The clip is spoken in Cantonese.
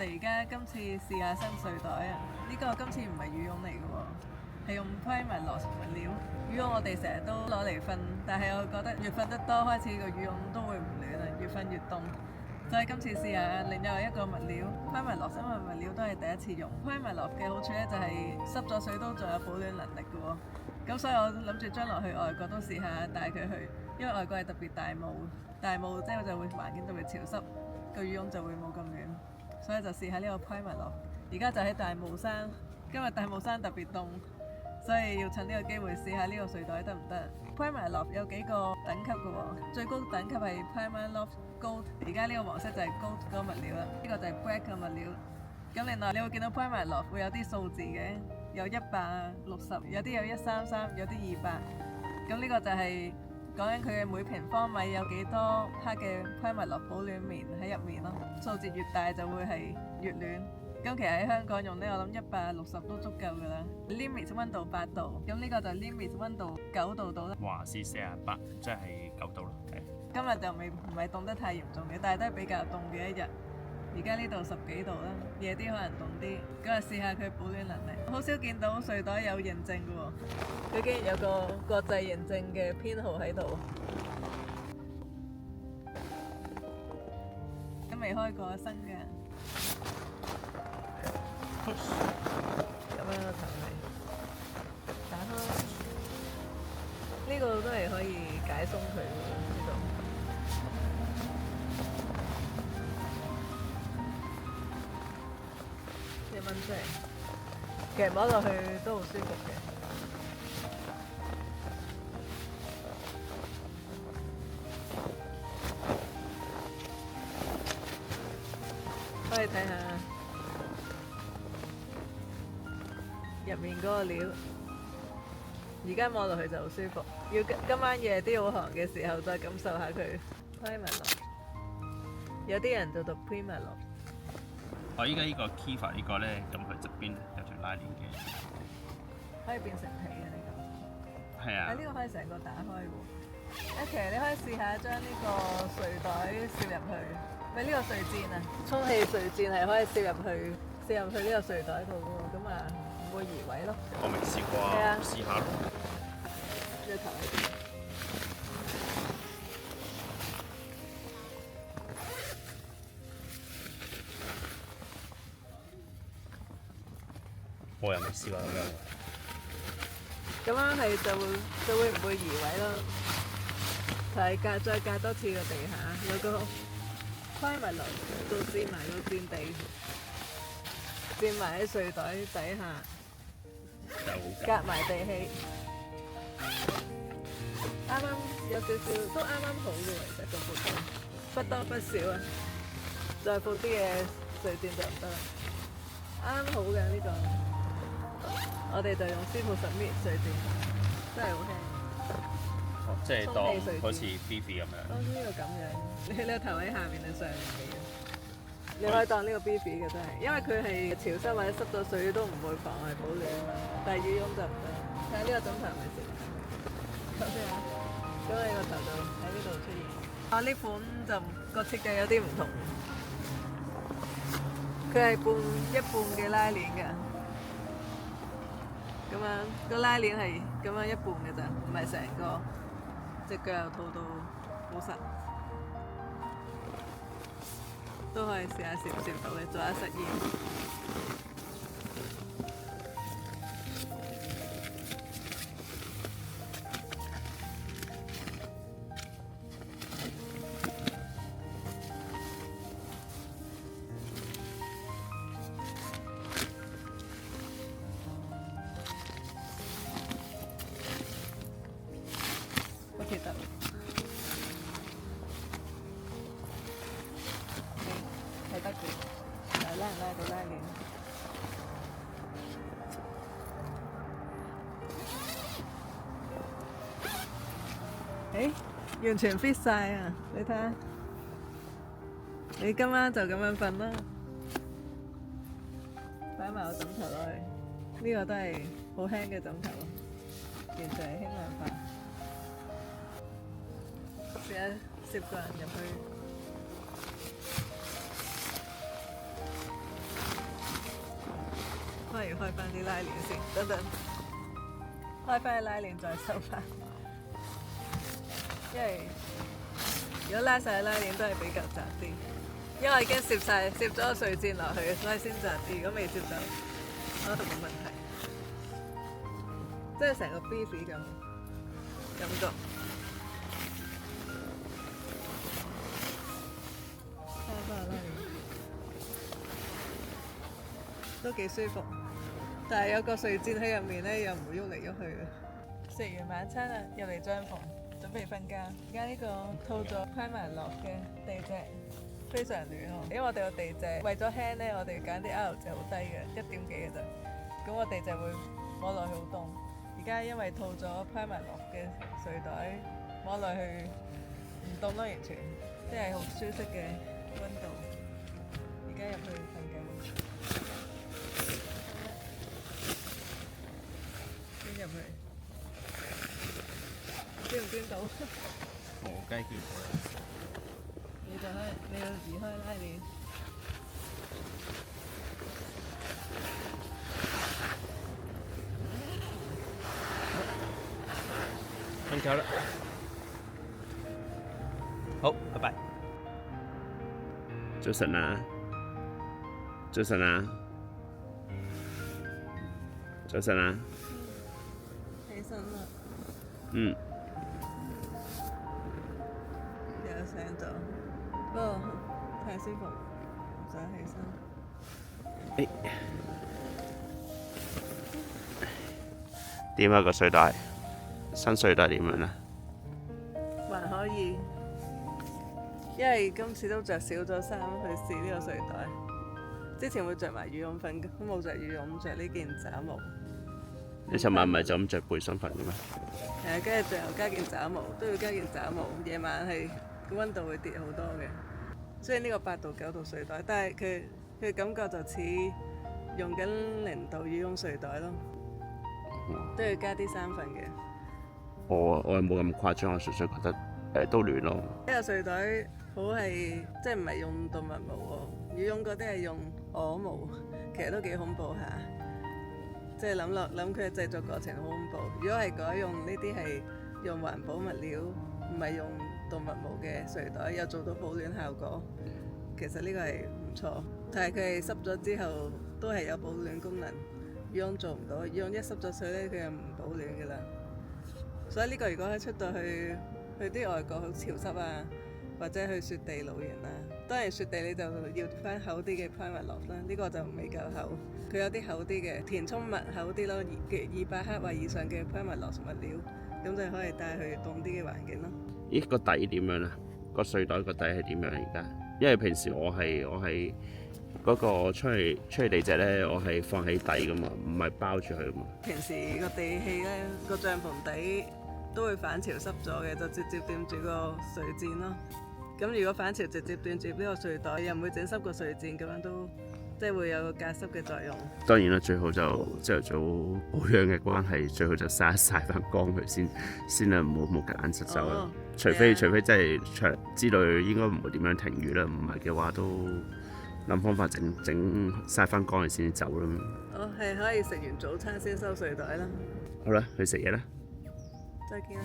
哋而家今次試下新睡袋啊！呢個今次唔係羽絨嚟嘅喎，係用 Primaloft 物料。羽絨我哋成日都攞嚟瞓，但係我覺得越瞓得多，開始個羽絨都會唔暖啊，越瞓越凍。所以今次試下另外一個物料 Primaloft，因為物料都係第一次用。Primaloft 嘅好處咧就係濕咗水都仲有保暖能力嘅喎。咁所以我諗住將來去外國都試下帶佢去，因為外國係特別大霧即係就會環境特別潮濕，個羽絨就會冇咁暖。所以就試下呢個 Primaloft。而家就喺大霧山，今日大霧山特別凍，所以要趁呢個機會試下呢個睡袋得唔得？Primaloft 有幾個等級嘅喎，最高等級係 Primaloft Gold， 而家呢個黃色就係 Gold 嗰個物料啦，呢個就係 Black 嘅物料。咁另外你會見到 Primaloft 會有啲數字嘅，有160，有啲有133，有啲200。咁呢個就係講緊佢嘅每平方米有幾多克嘅 Primaloft 保暖棉喺入面咯。數字越大就會係越暖。咁其實喺香港用呢，我諗160都足夠㗎啦。Limit 溫度8度，咁呢個就 Limit 溫度9度到啦。華氏48，即係9度啦。今日就唔係凍得太嚴重嘅，但係都係比較凍嘅一日。而家呢度10幾度啦，夜啲可能凍啲。咁啊試下佢保暖能力。好少見到睡袋有認證嘅喎，佢竟然有個國際認證嘅編號喺度。都未開過新嘅。咁樣個頭係打開，呢個都係可以解鬆佢嘅呢度。你掹出嚟，其實摸落去都好舒服嘅。可以睇下入面嗰個料，而家摸落去就好舒服。要今晚夜啲好寒嘅時候，再感受下佢。Primaloft， 有啲人就讀 Primaloft。我依家呢個 Kiva 呢個咧，咁佢側邊有條拉鏈嘅，可以變成皮嘅呢個。係啊。呢個可以成個打開喎。其實你可以試下將呢個睡袋攝入去，咪呢個睡墊啊，充氣睡墊係可以攝入去呢個睡袋度嘅喎，咁啊唔會移位咯。我未試過係啊，試下咯。隻頭喺邊？我又未試過咁樣。咁樣係就會唔會移位咯？係再隔多次個地下，有個 Primaloft到墊埋個墊地，墊埋喺睡袋底下，隔埋地氣，啱啱有少少都啱啱好嘅喎，其實個闊度不多不少啊，再闊啲嘅睡墊就唔得啦，啱啱好嘅呢個。我哋就用師傅submit睡墊，真係好輕。哦，即係當好似 BB 咁樣。當呢個咁樣，你個頭喺下面定上面嘅？你可以當呢個 BB 嘅真係，因為佢係潮濕或者濕咗水都唔會妨礙保暖啊嘛。但係羽絨就唔得。睇下呢個枕頭係咪食？頭先啊，咁你個頭就喺呢度出現。呢款就個設計有啲唔同，佢係一半嘅拉鏈㗎。咁樣個拉鏈係咁樣一半嘅咋，唔係成個，隻腳又套到好實，都可以試下攝唔攝到嘅，做下實驗。其實係得嘅，係拉唔拉到拉鏈？完全 fit 晒啊！你睇下，你今晚就咁樣瞓啦，擺埋個枕頭落去，呢個都係好輕嘅枕頭咯，完全係輕量化。試下攝個人入去，開翻啲拉鏈先，等等開翻啲拉鏈再收翻，因為如果拉晒拉鏈都係比較窄啲，因為我已經攝咗個水箭落去，所以先窄啲。如果未攝就可能冇問題，即係成個 beef 咁感覺。開翻個拉鏈都幾舒服，但係有個睡墊喺入面咧，又唔會喐嚟喐去嘅。食完晚餐啦，入嚟帳篷準備瞓覺。而家呢個套咗Primark落嘅地蓆非常暖和，因為我哋個地蓆為咗輕咧，我哋揀啲 R 值好低嘅，1點幾嘅咋。咁我地蓆會摸落去好凍。而家因為套咗Primark落嘅睡袋，摸落去唔凍咯，完全即係好舒適嘅溫度。而家入去瞓覺。入去，捐唔捐到？我梗係見到啦。你要移開拉鏈。瞓覺啦。好，拜拜。早晨啊！早晨啊！早晨啊！起身啦。嗯。又醒咗，不過太舒服，唔想起身。點啊個睡袋？新睡袋點樣啊？還可以，因為今次都着少咗衫去試呢個睡袋。之前會着埋羽絨瞓，都冇着羽絨，着呢件斬毛。你尋晚唔係就咁着背心瞓嘅咩？係啊，跟住最後加件斬毛，都要加件斬毛。夜晚係個溫度會跌好多嘅。雖然呢個8度9度睡袋，但係佢感覺就似用緊0度羽絨睡袋咯。都要加啲衫瞓嘅。我係冇咁誇張，我純粹覺得都暖咯。呢個睡袋好係即係唔係用動物毛喎，羽絨嗰啲係用鵝毛，其實都幾恐怖下。即係諗佢嘅製作過程好恐怖。如果係改用呢啲係用環保物料，唔係用動物毛嘅睡袋，又做到保暖效果，其實呢個係唔錯。但係佢係濕咗之後都係有保暖功能，羽絨做唔到。羽絨一濕咗水咧，佢就唔保暖㗎啦。所以呢個如果係出到去啲外國好潮濕啊，或者去雪地露營啊，當然雪地你就要翻厚啲嘅 Primark 啦，呢個就未夠厚。佢有啲厚啲嘅填充物厚啲咯，200克或以上嘅 Primark 物料，咁就可以帶去凍啲嘅環境咯。咦，個底點樣啊？個睡袋個底係點樣而家？因為平時我係嗰個出去地蓆咧，我係放喺底噶嘛，唔係包住佢噶嘛。平時個地氣咧，個帳篷底都會反潮濕咗嘅，就直接掂住個睡墊咯。咁如果反潮直接掂住呢個睡袋，又唔會整濕個睡墊，咁樣都即係會有個隔濕嘅作用。當然啦，最好就朝頭早保養嘅關係，最好就曬一曬翻光佢先啦，唔好夾硬實走啦。除非真係知道應該唔會點樣停雨啦，唔係嘅話都諗方法整曬翻光佢先走啦。我係可以食完早餐先收睡袋啦。好啦，去食嘢啦。再見啦。